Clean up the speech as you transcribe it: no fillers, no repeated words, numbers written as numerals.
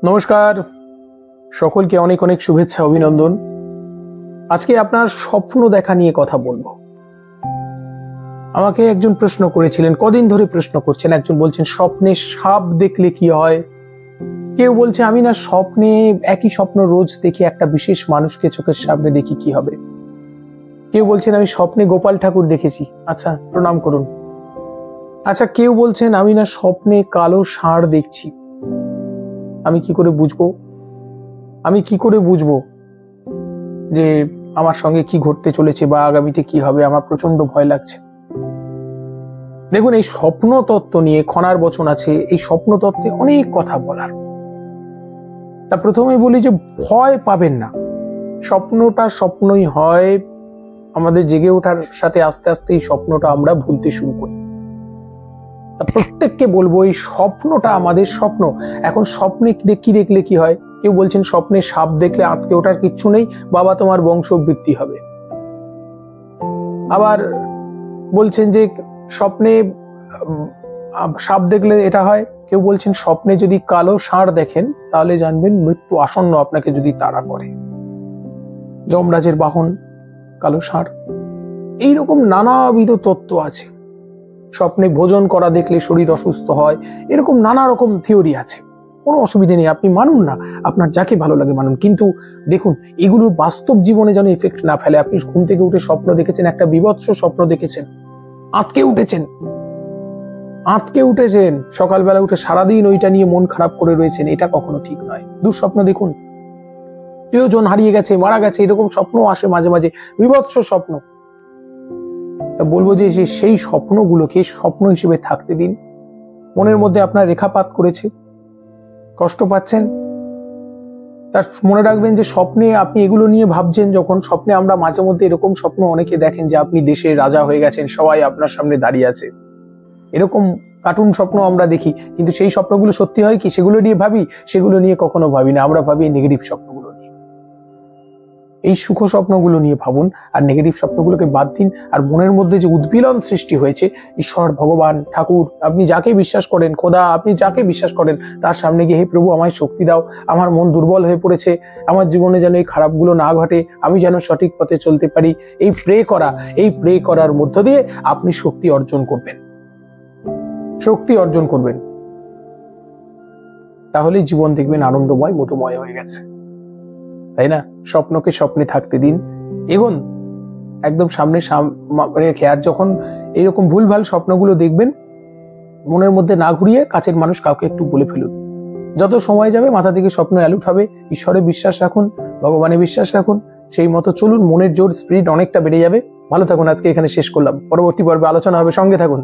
নমস্কার, সকলকে অনেক অনেক শুভেচ্ছা, অভিনন্দন। আজকে আপনার স্বপ্ন দেখা নিয়ে কথা বলবো। আমাকে একজন প্রশ্ন করেছিলেন, কদিন ধরে প্রশ্ন করছেন। একজন বলছেন স্বপ্নে সাপ দেখলে কি হয়, কেউ বলছে আমি না স্বপ্নে একই স্বপ্ন রোজ দেখি, একটা বিশেষ মানুষকে চোখের সামনে দেখি, কি হবে। কেউ বলছেন আমি স্বপ্নে গোপাল ঠাকুর দেখেছি, আচ্ছা প্রণাম করুন। আচ্ছা, কেউ বলছেন আমি না স্বপ্নে কালো ষাঁড় দেখছি। আমি কি করে বুঝবো যে আমার সঙ্গে কি ঘটতে চলেছে বা আগামীতে কি হবে? আমার প্রচন্ড ভয় লাগছে। দেখুন, এই স্বপ্ন তত্ত্ব নিয়ে খনার বচন আছে, এই স্বপ্ন তত্ত্বে অনেক কথা বলার। তা প্রথমেই বলি যে ভয় পাবেন না, স্বপ্নটা স্বপ্নই হয়। আমাদের জেগে ওঠার সাথে আস্তে আস্তে এই স্বপ্নটা আমরা ভুলতে শুরু করি। প্রত্যেককে বলবো এই স্বপ্নটা আমাদের স্বপ্ন। এখন স্বপ্নে কি দেখলে কি হয়? কেউ বলছেন স্বপ্নে সাপ দেখলে আঁতকে ওঠার কিচ্ছু নেই, বাবা তোমার বংশবৃদ্ধি হবে। আবার বলছেন যে স্বপ্নে সাপ দেখলে এটা হয়। কেউ বলছেন স্বপ্নে যদি কালো ষাঁড় দেখেন তাহলে জানবেন মৃত্যু আসন্ন, আপনাকে যদি তাড়া করে। যমরাজের বাহন কালো ষাঁড়। এইরকম নানাবিধ তত্ত্ব আছে। স্বপ্নে ভোজন করা দেখলে শরীর অসুস্থ হয়, এরকম নানা রকম থিওরি আছে। কোনো অসুবিধা নেই, আপনি মানুন না, আপনার যাকে ভালো লাগে মানুন, কিন্তু দেখুন এগুলোর বাস্তব জীবনে যেন এফেক্ট না ফেলে। আপনি ঘুম থেকে উঠে স্বপ্ন দেখেছেন, একটা বিভৎস স্বপ্ন দেখেছেন, আঁতকে উঠেছেন, সকালবেলা উঠে সারাদিন ওইটা নিয়ে মন খারাপ করে রয়েছেন, এটা কখনো ঠিক নয়। দুঃস্বপ্ন দেখুন, প্রিয়জন হারিয়ে গেছে, মারা গেছে, এরকম স্বপ্ন আসে মাঝে মাঝে, বিভৎস স্বপ্ন। বলবো যে সেই স্বপ্নগুলোকে স্বপ্ন হিসেবে থাকতে দিন। মনের মধ্যে আপনার রেখাপাত করেছে, কষ্ট পাচ্ছেন, তার মনে রাখবেন যে স্বপ্নে আপনি এগুলো নিয়ে ভাবছেন। যখন স্বপ্নে আমরা মাঝে মধ্যে এরকম স্বপ্ন অনেকে দেখেন যে আপনি দেশের রাজা হয়ে গেছেন, সবাই আপনার সামনে দাঁড়িয়ে আছে, এরকম কার্টুন স্বপ্ন আমরা দেখি। কিন্তু সেই স্বপ্নগুলো সত্যি হয় কি? সেগুলো নিয়ে ভাবি? সেগুলো নিয়ে কখনো ভাবি না, আমরা ভাবি নেগেটিভ স্বপ্নগুলো নিয়ে। এই সুখ স্বপ্নগুলো নিয়ে ভাবুন, আর নেগেটিভ স্বপ্নগুলোকে বাদ দিন। আর মনের মধ্যে যে উদ্বিলন সৃষ্টি হয়েছে, ঈশ্বর, ভগবান, ঠাকুর, আপনি যাকে বিশ্বাস করেন, খোদা, আপনি যাকে বিশ্বাস করেন, তার সামনে গিয়ে হে প্রভু আমায় শক্তি দাও, আমার মন দুর্বল হয়ে পড়েছে, আমার জীবনে যেন এই খারাপগুলো না ঘটে, আমি যেন সঠিক পথে চলতে পারি। এই প্রে করার মধ্য দিয়ে আপনি শক্তি অর্জন করবেন। তাহলে জীবন দেখবেন আনন্দময়, মধুময় হয়ে গেছে, তাই না? স্বপ্নকে স্বপ্নে থাকতে দিন, এগোন একদম সামনে রেখে। আর যখন এইরকম ভুলভাল স্বপ্নগুলো দেখবেন, মনের মধ্যে না ঘুরিয়ে কাছের মানুষ কাউকে একটু বলে ফেলুন। যত সময় যাবে মাথা থেকে স্বপ্ন অ্যালুট হবে। ঈশ্বরে বিশ্বাস রাখুন, ভগবানে বিশ্বাস রাখুন, সেই মতো চলুন, মনের জোর, স্পিরিট অনেকটা বেড়ে যাবে। ভালো থাকুন, আজকে এখানে শেষ করলাম, পরবর্তী পর্বে আলোচনা হবে, সঙ্গে থাকুন।